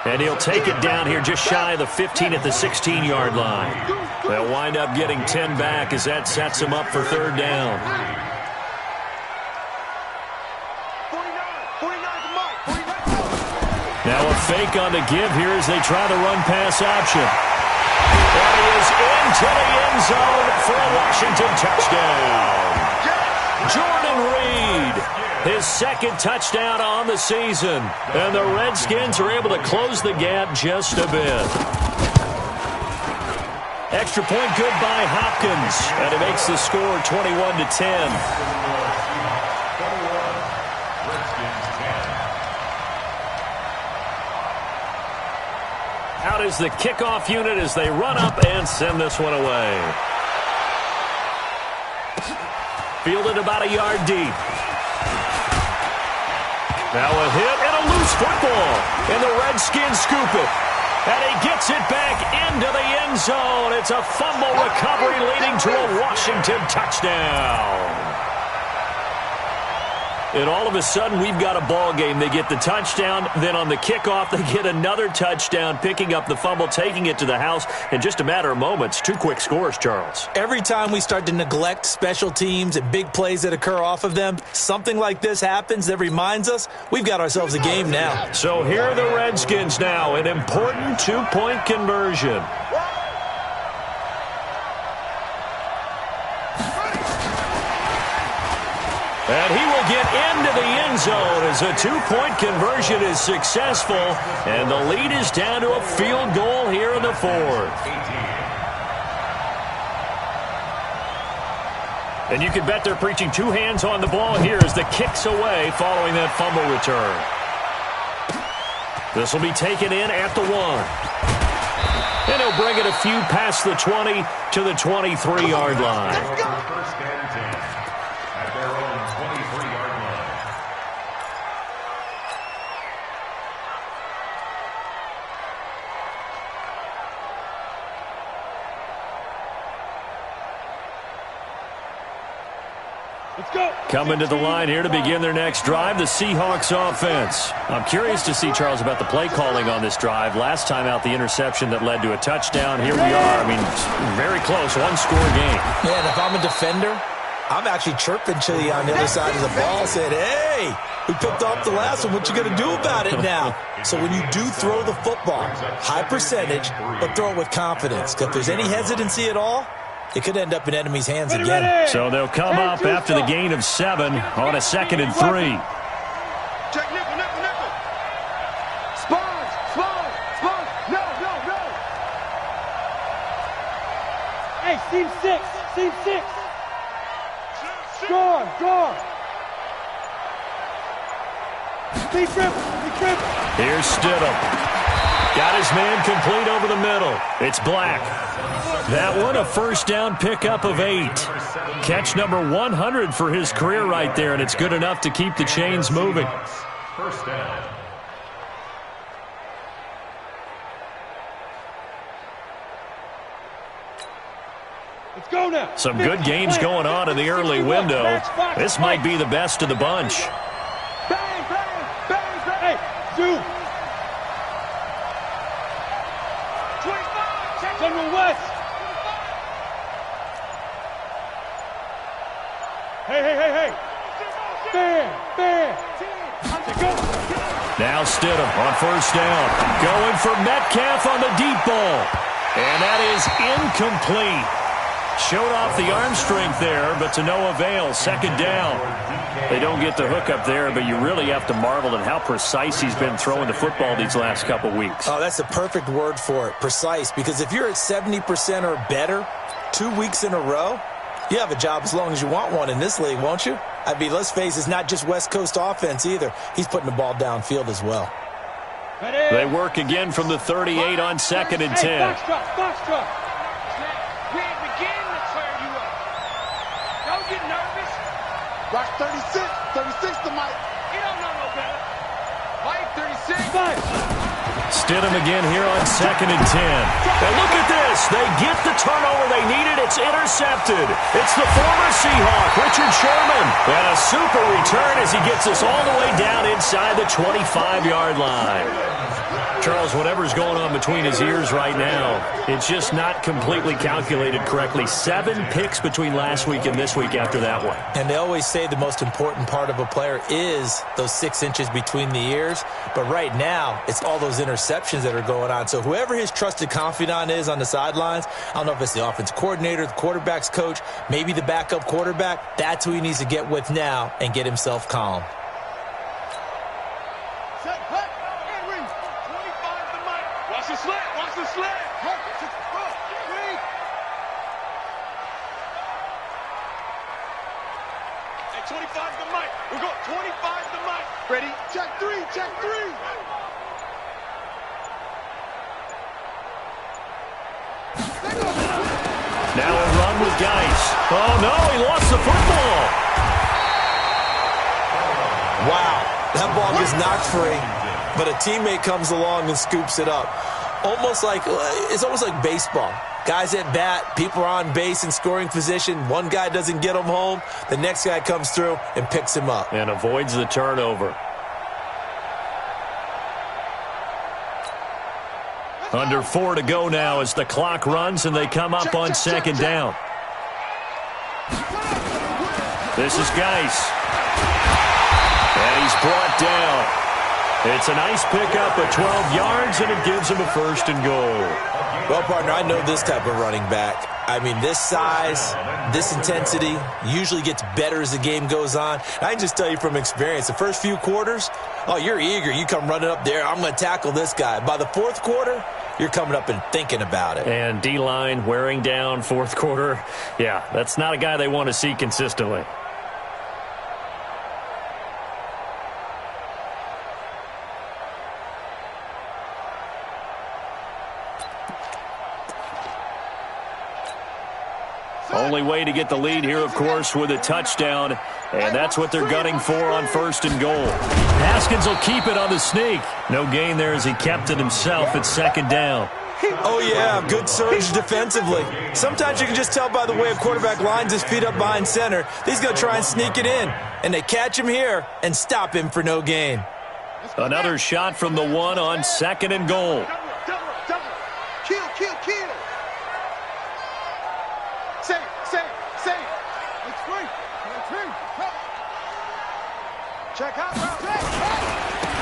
And he'll take it down here just shy of the 15 at the 16-yard line. They'll wind up getting 10 back as that sets them up for 3rd down. 49. Now a fake on the give here as they try the run-pass option. And he is into the end zone for a Washington touchdown. Jordan Reed, his 2nd touchdown on the season. And the Redskins are able to close the gap just a bit. Extra point good by Hopkins. And it makes the score 21-10. Out is the kickoff unit as they run up and send this one away. Fielded about a yard deep. Now a hit and a loose football. And the Redskins scoop it. And he gets it back into the end zone. It's a fumble recovery leading to a Washington touchdown. and all of a sudden we've got a ball game. They get the touchdown, then on the kickoff they get another touchdown, picking up the fumble, taking it to the house in just a matter of moments. 2 quick scores, Charles. Every time we start to neglect special teams and big plays that occur off of them, something like this happens that reminds us we've got ourselves a game now. So here are the Redskins now, an important 2-point conversion. And he will get into the end zone as a 2-point conversion is successful, and the lead is down to a field goal here in the 4th. And you can bet they're preaching 2 hands on the ball here as the kick's away following that fumble return. This will be taken in at the 1. And he'll bring it a few past the 20 to the 23-yard line. First and 10 at their own 23-yard line. Let's go. Coming to the line here to begin their next drive, the Seahawks offense. I'm curious to see, Charles, about the play calling on this drive. Last time out, the interception that led to a touchdown. Here we are. I mean, very close, 1-score game. Yeah, and if I'm a defender, I'm actually chirping Chili on the other side of the ball, saying, hey, we picked off the last one. What you going to do about it now? So when you do throw the football, high percentage, but throw it with confidence. If there's any hesitancy at all, it could end up in enemy's hands again. So they'll come up after the gain of 7 on a 2nd and 3. Check nickel, nickel, nickel. Spawns, spawns, spawns. No, no, no. Hey, seam 6. Seam 6. Score, score. Be triple, be triple. Here's Stidham. Got his man complete over the middle. It's Black. That one, a first down pickup of 8. Catch number 100 for his career right there, and it's good enough to keep the chains moving. First down. Let's go now. Some good games going on in the early window. This might be the best of the bunch. Bang, bang, bang, bang. Hey, zoom. 25. General West. Hey, hey, hey, hey. Bam, bam. Let's go. Now Stidham on first down. Going for Metcalf on the deep ball. And that is incomplete. Showed off the arm strength there, but to no avail. 2nd down. They don't get the hook up there, but you really have to marvel at how precise he's been throwing the football these last couple weeks. Oh, that's the perfect word for it, precise. Because if you're at 70% or better 2 weeks in a row, you have a job as long as you want one in this league, won't you? I mean, let's face it, it's not just West Coast offense either. He's putting the ball downfield as well. They work again from the 38 on 2nd and 10. Hey, box truck. We ain't beginning to turn you up. Don't get nervous. Watch 36 to Mike. You don't know no better. Mike, 36. Five. Stidham again here on 2nd and 10. And look at this. They get the turnover they needed. It's intercepted. It's the former Seahawk, Richard Sherman. And a super return as he gets us all the way down inside the 25-yard line. Charles, whatever's going on between his ears right now, it's just not completely calculated correctly. 7 picks between last week and this week after that one. And they always say the most important part of a player is those 6 inches between the ears. But right now, it's all those interceptions that are going on. So whoever his trusted confidant is on the sidelines, I don't know if it's the offensive coordinator, the quarterback's coach, maybe the backup quarterback, that's who he needs to get with now and get himself calm. Set, hut, and ring. 25 to Mike. Watch the slant. Watch the slant. Hut, 6, ring. Hey, 25 to Mike. We're going 25 to Mike. Ready? Check 3, check 3. Now a run with Geis. Oh, no, he lost the football. Wow, that ball gets knocked free, but a teammate comes along and scoops it up. It's almost like baseball. Guys at bat, people are on base in scoring position. One guy doesn't get him home. The next guy comes through and picks him up. And avoids the turnover. Under 4 to go now as the clock runs and they come up on second down. This is Geis. And he's brought down. It's a nice pickup of 12 yards, and it gives him a 1st and goal. Well, partner, I know this type of running back. I mean, this size, this intensity usually gets better as the game goes on. I can just tell you from experience, the first few quarters, oh, you're eager. You come running up there, I'm going to tackle this guy. By the 4th quarter, you're coming up and thinking about it. And D-line wearing down 4th quarter. Yeah, that's not a guy they want to see consistently. Only way to get the lead here, of course, with a touchdown. And that's what they're gunning for on 1st and goal. Haskins will keep it on the sneak. No gain there as he kept it himself at 2nd down. Oh, yeah, good surge defensively. Sometimes you can just tell by the way a quarterback lines his feet up behind center. He's going to try and sneak it in. And they catch him here and stop him for no gain. Another shot from the 1 on 2nd and goal. Kill. Save. It's free. Check out.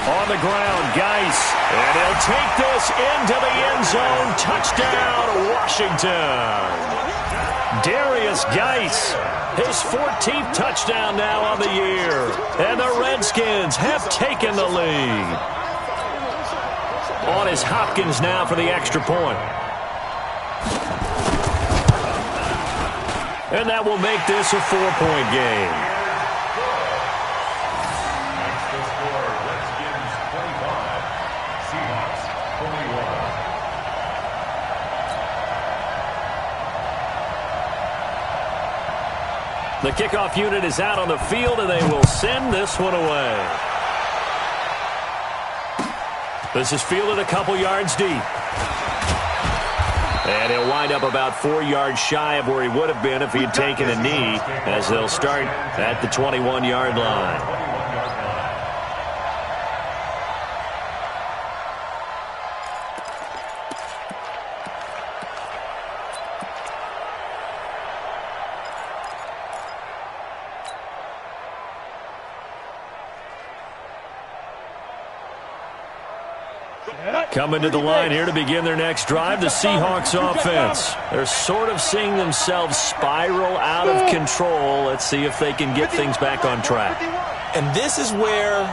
On the ground, Geis. And he'll take this into the end zone. Touchdown, Washington. Darius Geis, his 14th touchdown now on the year. And the Redskins have taken the lead. On is Hopkins now for the extra point. And that will make this a 4-point game. That's the score. Redskins 25, Seahawks 21. The kickoff unit is out on the field, and they will send this one away. This is fielded a couple yards deep. And he'll wind up about 4 yards shy of where he would have been if he had taken a knee, as they'll start at the 21-yard line. Coming to the line here to begin their next drive, the Seahawks offense. They're sort of seeing themselves spiral out of control. Let's see if they can get things back on track. And this is where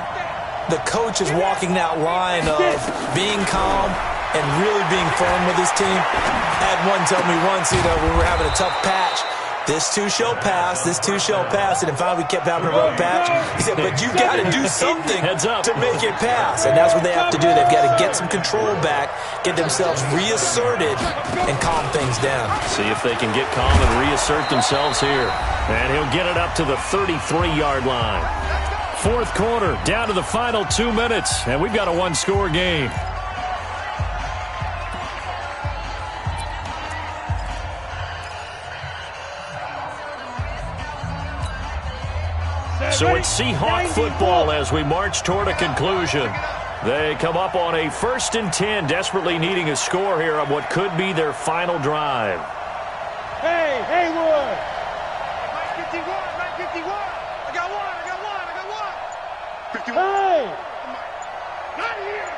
the coach is walking that line of being calm and really being firm with his team. I had one tell me once, when we were having a tough patch, this too shall pass, and finally we kept having a rough patch. He said, but you've got to do something to make it pass. And that's what they have to do. They've got to get some control back, get themselves reasserted, and calm things down. See if they can get calm and reassert themselves here. And he'll get it up to the 33-yard line. 4th quarter, down to the final 2 minutes, and we've got a 1-score game. So it's Seahawk football as we march toward a conclusion. They come up on a 1st and 10, desperately needing a score here on what could be their final drive. Hey, Haywood! Mike 51. I got one. 51. Hey! Not here.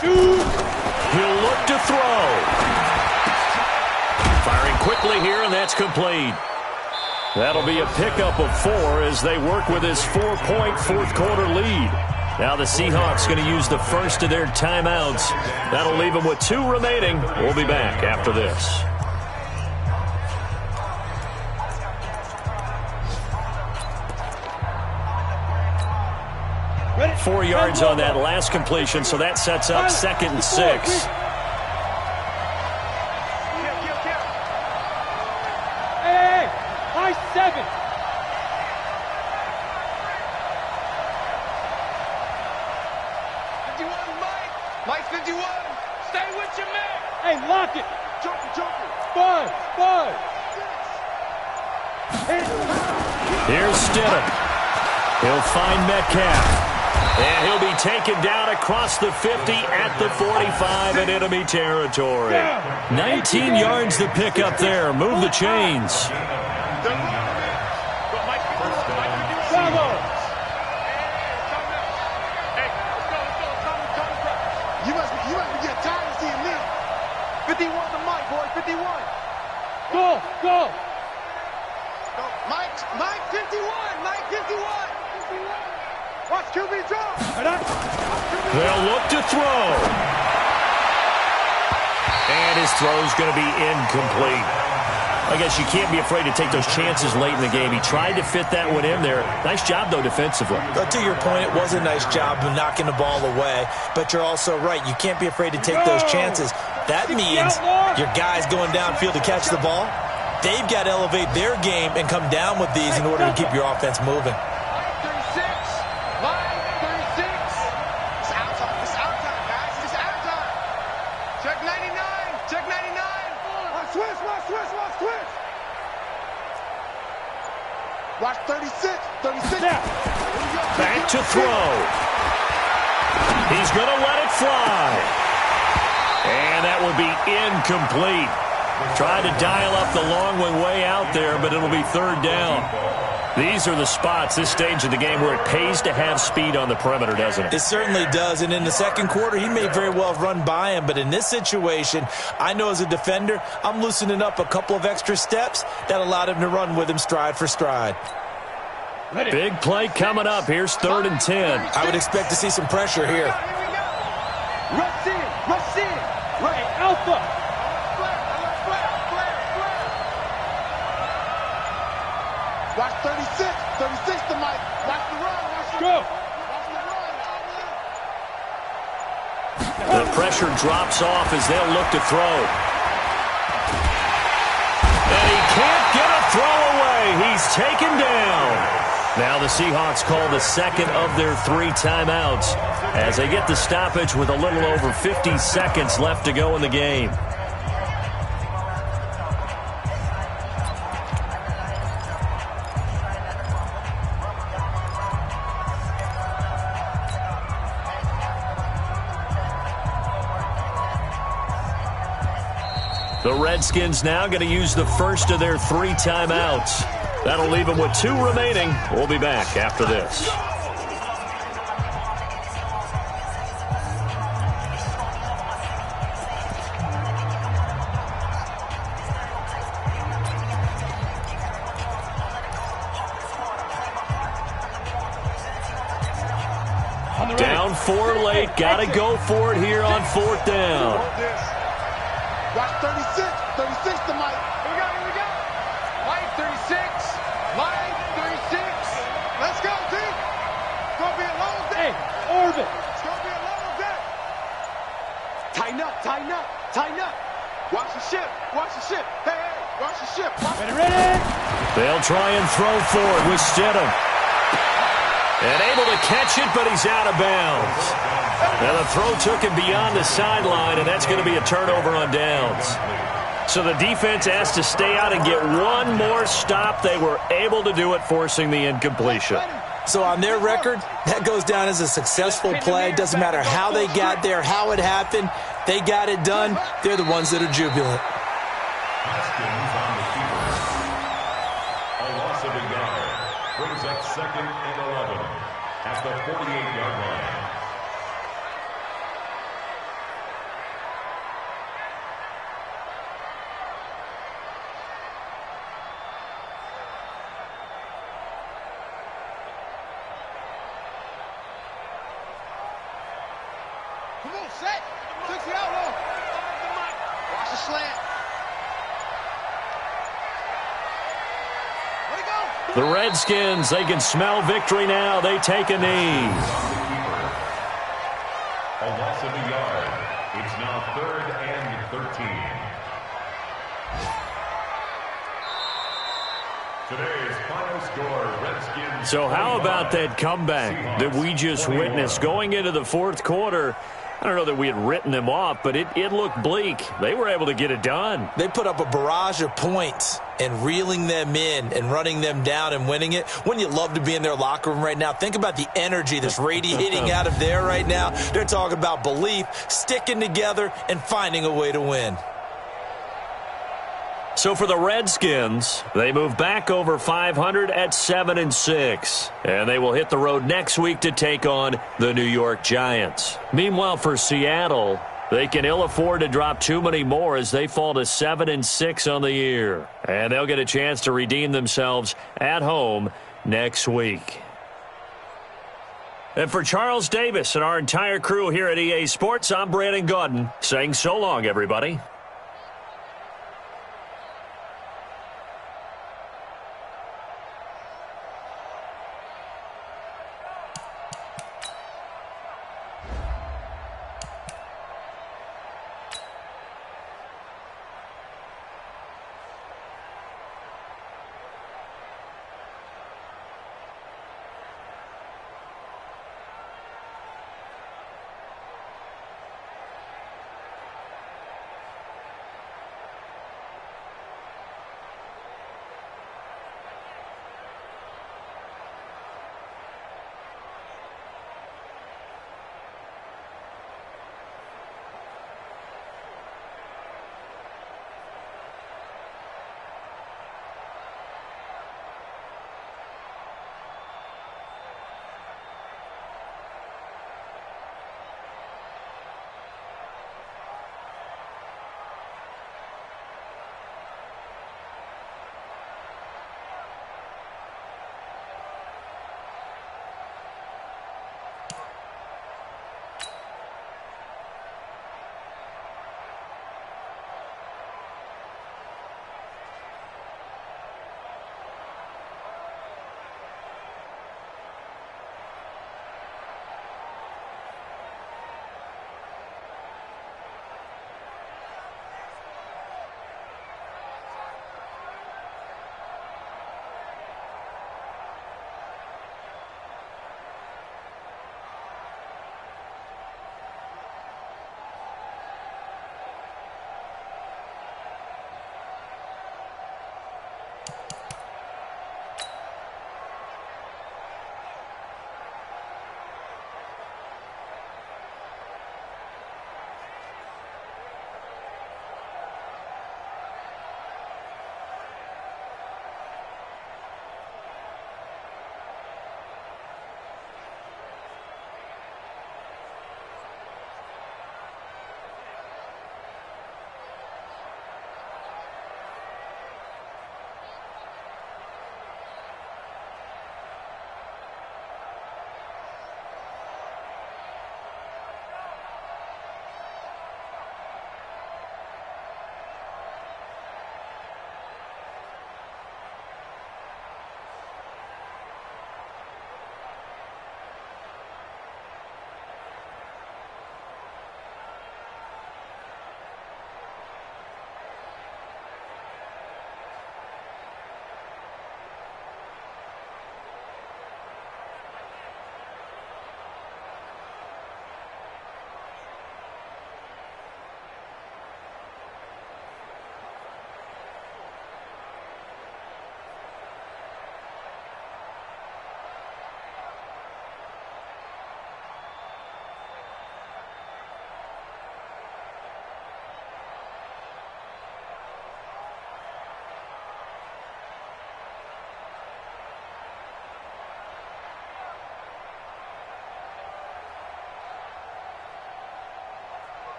Shoot! He'll look to throw. Firing quickly here, and that's complete. That'll be a pickup of 4 as they work with his 4-point 4th quarter lead. Now the Seahawks going to use the first of their timeouts. That'll leave them with 2 remaining. We'll be back after this. 4 yards on that last completion, so that sets up 2nd and 6. Hey, high 7. Mike Here's Stidham. He'll find Metcalf. And he'll be taken down across the 50 at the 45 in enemy territory. 19 yards to pick up there. Move the chains. You must be getting tired of seeing me. 51 to Mike, boy. 51. Go. Mike 51. Mike 51. Watch QB drop. They'll look to throw. And his throw's going to be incomplete. I guess you can't be afraid to take those chances late in the game. He tried to fit that one in there. Nice job, though, defensively. But to your point, it was a nice job of knocking the ball away. But you're also right. You can't be afraid to take those chances. That means your guys going downfield to catch the ball, they've got to elevate their game and come down with these in order to keep your offense moving. Watch 36. Back to throw. He's going to let it fly. And that will be incomplete. Tried to dial up the long one way out there, but it'll be third down. These are the spots, this stage of the game, where it pays to have speed on the perimeter, doesn't it? It certainly does, and in the second quarter, he may very well have run by him, but in this situation, I know as a defender, I'm loosening up a couple of extra steps that allowed him to run with him stride for stride. Big play coming up. Here's 3rd and 10. I would expect to see some pressure here. Rush in. Right, alpha. Watch 36 to Mike. Watch the run. Go. The pressure drops off as they'll look to throw. And he can't get a throw away. He's taken down. Now the Seahawks call the second of their 3 timeouts as they get the stoppage with a little over 50 seconds left to go in the game. The Redskins now going to use the first of their 3 timeouts. That'll leave them with 2 remaining. We'll be back after this. Down 4 late. Got to go for it here on 4th down. Watch 36 to Mike. Here we go. Mike 36. Let's go, team. It's going to be a long day. Orbit. It's going to be a long day. Tighten up. Watch the ship. Hey, watch the ship. Ready. They'll try and throw forward with Stidham. And able to catch it, but he's out of bounds. Now the throw took him beyond the sideline, and that's going to be a turnover on downs. So the defense asked to stay out and get one more stop. They were able to do it, forcing the incompletion. So on their record, that goes down as a successful play. Doesn't matter how they got there, how it happened. They got it done. They're the ones that are jubilant. A loss of a yard brings up 2nd and 11 at the 48-yard line. Come on, set. 6 out low. Watch the slant. Way to go. The Redskins, they can smell victory now. They take a knee. A loss of a yard. It's now 3rd and 13. Today's final score, Redskins. So how about that comeback that we just witnessed going into the 4th quarter? I don't know that we had written them off, but it looked bleak. They were able to get it done. They put up a barrage of points. and reeling them in and running them down and winning it. Wouldn't you love to be in their locker room right now? Think about the energy that's radiating out of there right now. They're talking about belief, sticking together, and finding a way to win. So for the Redskins, they move back over 500 at 7-6. And they will hit the road next week to take on the New York Giants. Meanwhile, for Seattle, they can ill afford to drop too many more as they fall to 7-6 on the year. And they'll get a chance to redeem themselves at home next week. And for Charles Davis and our entire crew here at EA Sports, I'm Brandon Gaudin saying so long, everybody.